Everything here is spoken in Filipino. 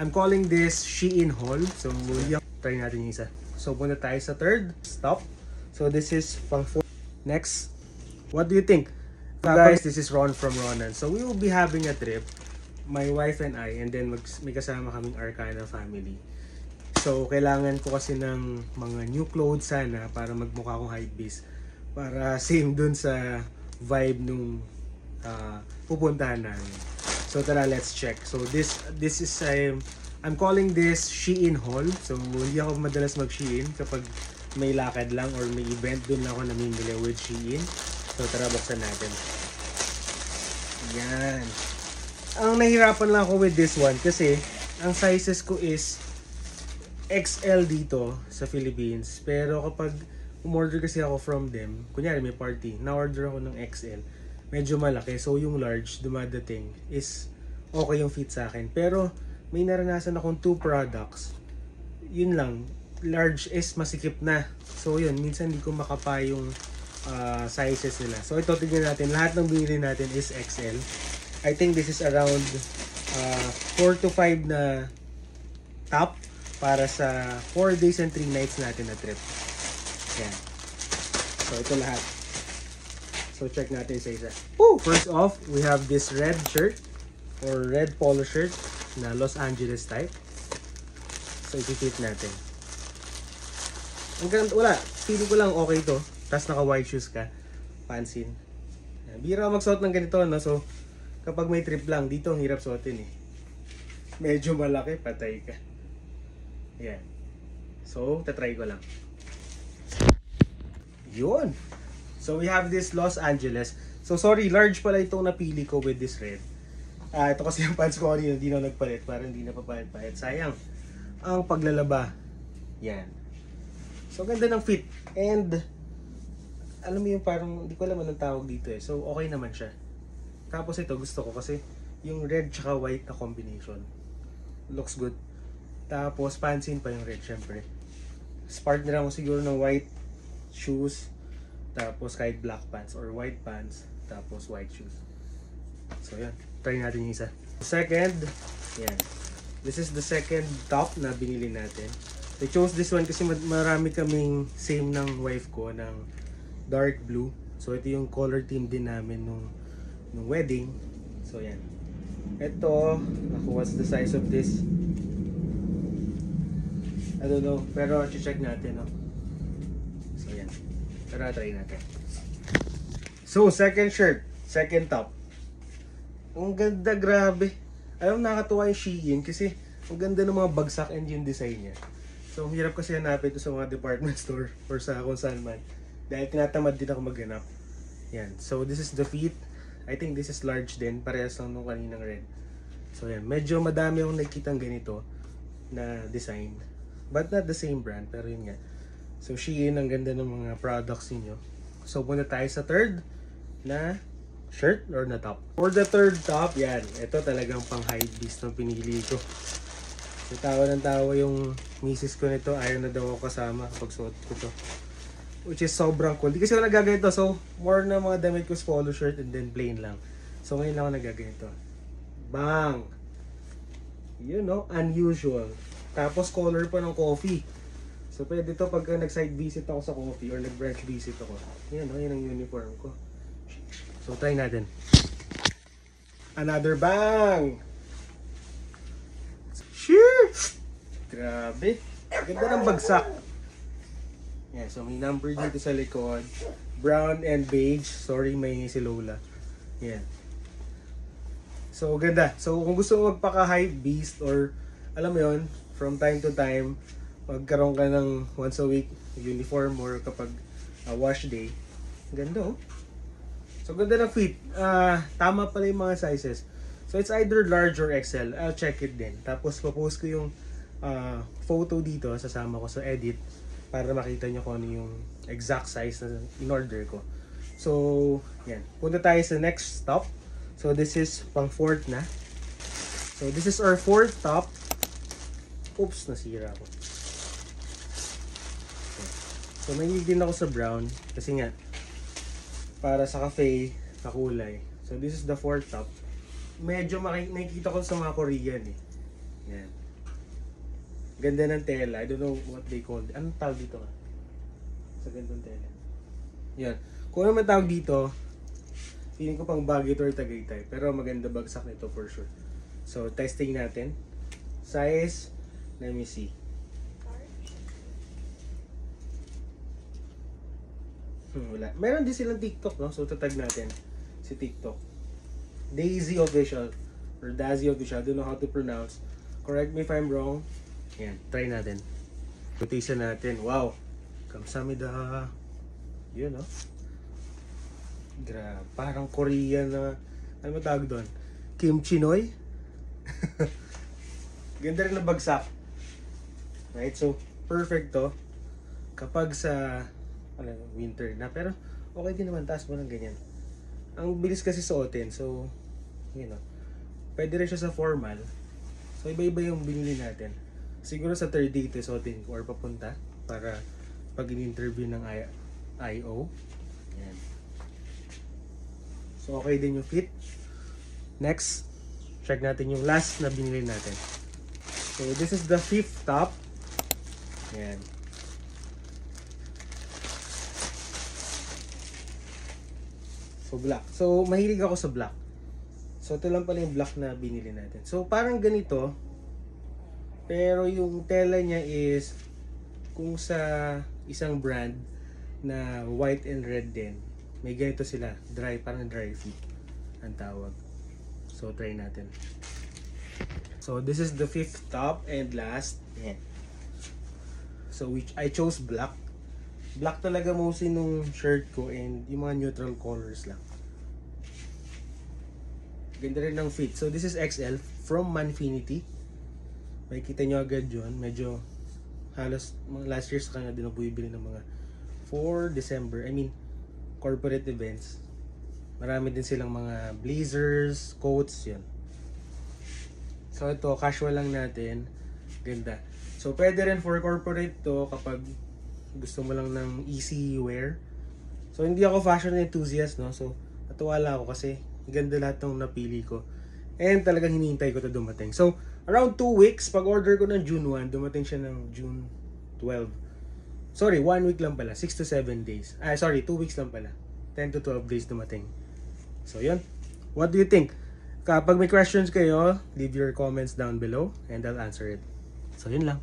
I'm calling this Shein haul. So, try natin yung isa. So, punta tayo sa third stop. So, this is pang 4. Next, what do you think? Guys, this is Ron from Ronan. So, we will be having a trip, my wife and I, and then may kasama kaming Arcana family. So, kailangan ko kasi ng mga new clothes sana para magmukha akong hypebeast. Para same dun sa vibe nung pupuntahan namin. So, tara, let's check. So, this is, I'm calling this Shein haul. So, hindi ako madalas mag-Shein kapag may lakad lang or may event, dun lang ako namimili with Shein. So, tara, buksan natin. Yan. Ang nahirapan lang ako with this one kasi ang sizes ko is XL dito sa Philippines. Pero kapag umorder kasi ako from them, kunyari may party, na-order ako ng XL, medyo malaki. So, yung large dumadating is okay yung fit sa akin. Pero, may naranasan akong 2 products. Yun lang. Large is masikip na. So, yun. Minsan hindi ko makapa yung sizes nila. So, ito tignan natin. Lahat ng binili natin is XL. I think this is around 4 to 5 na top para sa 4 days and 3 nights natin na trip. Yan. So, ito lahat. So, check natin sa isa. Woo! First off, we have this red shirt or red polo shirt na Los Angeles type. So, ipipit natin. Ang ganda, wala. Feeling ko lang okay to. Tapos naka-white shoes ka. Pansin. Bira magsuot ng ganito, no? So, kapag may trip lang, dito ang hirap suotin eh. Medyo malaki, patay ka. Yan. So, tatry ko lang. Yun. So, we have this Los Angeles. So, sorry, large pala itong napili ko with this red. Ito kasi yung pants ko kanina, hindi na nagpalit. Para hindi na papalit-palit. Sayang. Ang paglalaba. Yan. So, ganda ng fit. And, alam mo yung parang, hindi ko alam anong tawag dito eh. So, okay naman siya. Tapos ito, gusto ko kasi yung red tsaka white na combination. Looks good. Tapos, pansin pa yung red, syempre. Partner ako siguro ng white shoes. Tapos kahit black pants or white pants, tapos white shoes. So yan, try natin yung isa. Second, yan. This is the second top na binili natin. I chose this one kasi marami kaming same ng wife ko ng dark blue. So ito yung color team din namin nung wedding. So yan. Ito, what's the size of this? I don't know, pero check natin, no? So yan. Tara, try natin. So, second shirt. Second top. Ang ganda, grabe. Alam, nakakatuwa yung Shein kasi ang ganda ng mga bagsak and yung design niya. So, hirap kasi hanapin ito sa mga department store or sa kung saan man. Dahil tinatamad din ako maghanap. Yan. So, this is the feet. I think this is large din. Parehas lang nung kaninang red. So, yan. Medyo madami akong nakikitang ganito na design. But not the same brand. Pero yun nga. So, Shein, ang ganda ng mga products niyo. So, punta tayo sa third na shirt or na top. For the third top, yan. Ito talagang pang hypebeast ng pinili ko. So, tawa yung misis ko nito. Ayaw na daw ako kasama kapag suot ko to. Which is sobrang cool. Di kasi ako nagaganito. So, more na mga damit ko is polo shirt and then plain lang. So, ngayon lang ako nagaganito. Bang! You know, unusual. Tapos, color pa ng coffee. So, pwede to pag nag-side visit ako sa coffee or nag-branch visit ako. Yan, yan ang uniform ko. So, try natin. Another bang! Sure! Grabe. Ganda ng bagsak. Yan, so may number dito sa likod. Brown and beige. Sorry, may si Lola. Yan. So, ganda. So, kung gusto mo magpaka-hype beast or alam mo yun, from time to time, magkaroon ka ng once a week uniform or kapag wash day. Ganda oh. So ganda ng fit. Tama pala yung mga sizes. So it's either large or XL. I'll check it din. Tapos papost ko yung photo dito. Sasama ko sa edit para makita nyo kung ano yung exact size na in-order ko. So yan. Punta tayo sa next stop. So this is pang fourth na. So this is our fourth top. Oops, nasira ko. So, mahilig din ako sa brown kasi nga para sa cafe na kulay. So, this is the fourth top. Medyo nakikita ko sa mga Korean eh. Yan. Ganda ng tela. I don't know what they call it. Anong tawag dito? Sa gandang tela. Yan. Kung ano man tawag dito, feeling ko pang Baguio or Tagaytay. Pero maganda bagsak nito for sure. So, testing natin. Size, let me see. Wala. Meron din silang TikTok, no? So, tatag natin si TikTok. Daisy Official or Daisy Official. I don't know how to pronounce. Correct me if I'm wrong. Yan, try natin. Quotation natin. Wow. Kamsamida. Yun, no? Grabe. Parang Korean na, ano ba tawag doon? Kimchi Noy? Ganda rin na bagsak. Right? So, perfect to. Kapag sa winter na. Pero, okay din naman. Taas mo ng ganyan. Ang bilis kasi suotin. So, you know. Pwede rin siya sa formal. So, iba-iba yung binili natin. Siguro sa third day ito suotin ko or papunta. Para pag in-interview ng IO. Yan. So, okay din yung fit. Next, check natin yung last na binili natin. So, this is the 5th top. Yan. So, black. So, mahilig ako sa black. So, ito lang pala yung black na binili natin. So, parang ganito. Pero yung tela niya is kung sa isang brand na white and red din. May ganito sila. Dry, parang dry fit ang tawag. So, try natin. So, this is the 5th top and last. Yan. So, which I chose black. Black talaga mostly nung shirt ko and yung mga neutral colors lang. Ganda rin ng fit. So, this is XL from Manfinity. Makikita nyo agad yun. Medyo halos mga last year sa kanya din ako bumibili ng mga for December. I mean, corporate events. Marami din silang mga blazers, coats, yun. So, ito, casual lang natin. Ganda. So, pwede rin for corporate to kapag gusto mo lang ng easy wear. So, hindi ako fashion enthusiast, no? So, natuwa lang ako kasi ganda lahat ng napili ko. And talagang hinihintay ko to dumating. So, around 2 weeks, pag order ko ng June 1, dumating siya ng June 12. Sorry, 1 week lang pala. 6 to 7 days. Sorry, 2 weeks lang pala. 10 to 12 days dumating. So, yun. What do you think? Kapag may questions kayo, leave your comments down below and I'll answer it. So, yun lang.